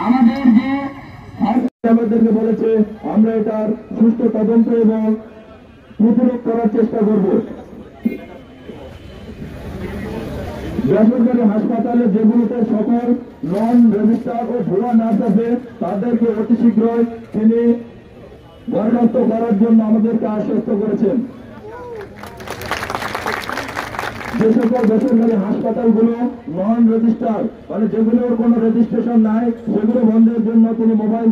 আমাদের যে আমাদেরকে বলেছে আমরা এটার সুষ্ঠু তদন্ত এবং প্রতিরোধ করার চেষ্টা করব। বেসরকারি হাসপাতালে যেগুলোতে সকল নন রেজিস্টার ও ভুয়া নার্স আছে তাদেরকে অতি শীঘ্রই তিনি বরখাস্ত করার জন্য আমাদেরকে আশ্বস্ত করেছেন। যে সকল বেসরকারি হাসপাতালগুলো নন রেজিস্টার মানে যেগুলোর কোনো রেজিস্ট্রেশন নাই সেগুলো বন্ধের জন্য তিনি মোবাইল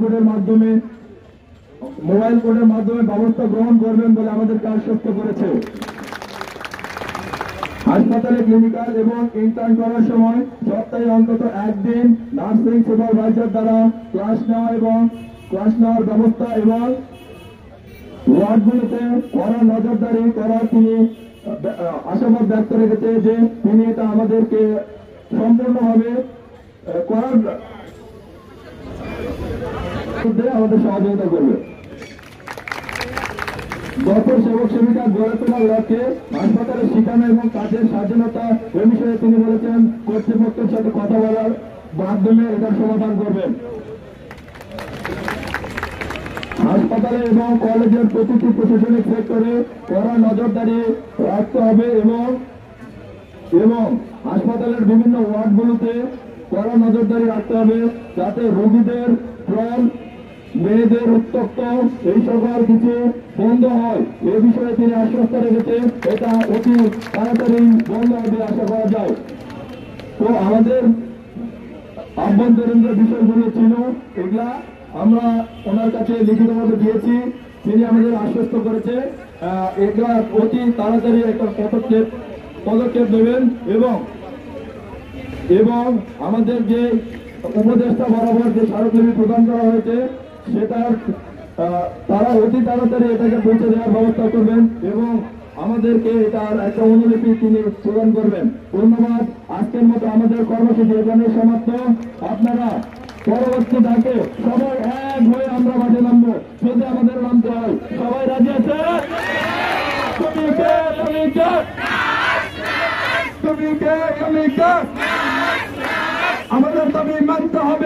কোডের মাধ্যমে ব্যবস্থা গ্রহণ করবেন বলে আমাদেরকে আশ্বস্ত করেছে। হাসপাতালে ক্লিনিক্যাল এবং ইন্টার্ন করার সময় সপ্তাহে অন্তত একদিন নার্সিং সুপারভাইজার দ্বারা ক্লাস নেওয়ার ব্যবস্থা এবং ওয়ার্ডগুলোতে কড়া নজরদারি করার তিনি আশাবাদ ব্যক্ত রেখেছে যে তিনি এটা আমাদেরকে সম্পূর্ণভাবে করার আমাদের সহযোগিতা করবে। দপ্তর সেবক সেবিকা গড়ে তোলার লক্ষ্যে হাসপাতালে শিখানো এবং কাজের স্বাধীনতা এ বিষয়ে তিনি বলেছেন কর্তৃপক্ষের সাথে কথা বলার মাধ্যমে এটার সমাধান করবেন। হাসপাতালে এবং কলেজের প্রতিটি প্রশাসনিক সেক্টরে কড়া নজরদারি রাখতে হবে এবং হাসপাতালের বিভিন্ন ওয়ার্ডগুলোতে কড়া নজরদারি রাখতে হবে যাতে রোগীদের ট্রল মেয়েদের উত্তপ্ত এই সকল কিছু বন্ধ হয় এ বিষয়ে তিনি আশ্বস্ত রেখেছে এটা অতি তাড়াতাড়ি বন্ধ হবে আশা করা যায়। তো আমাদের আভ্যন্তরীণ যে বিষয়গুলো ছিল এগুলা আমরা ওনার কাছে লিখিতভাবে দিয়েছি, তিনি আমাদের আশ্বস্ত করেছে এগুলা অতি তাড়াতাড়ি একটা পদক্ষেপ নেবেন এবং আমাদের যে উপদেষ্টা বরাবর যে স্মারকলিপি প্রদান করা হয়েছে সেটার তারা অতি তাড়াতাড়ি এটাকে পৌঁছে দেওয়ার ব্যবস্থা করবেন এবং আমাদেরকে এটার একটা অনুলিপি তিনি প্রদান করবেন। ধন্যবাদ। আজকের মতো আমাদের কর্মসূচি এখানে সমাপ্ত। আপনারা পরবর্তী ডাকে সবাই এক হয়ে আমরা মাঠে নামবো যদি আমাদের নামতে হয়। সবাই রাজি আছে? আমাদের দাবি মানতে হবে।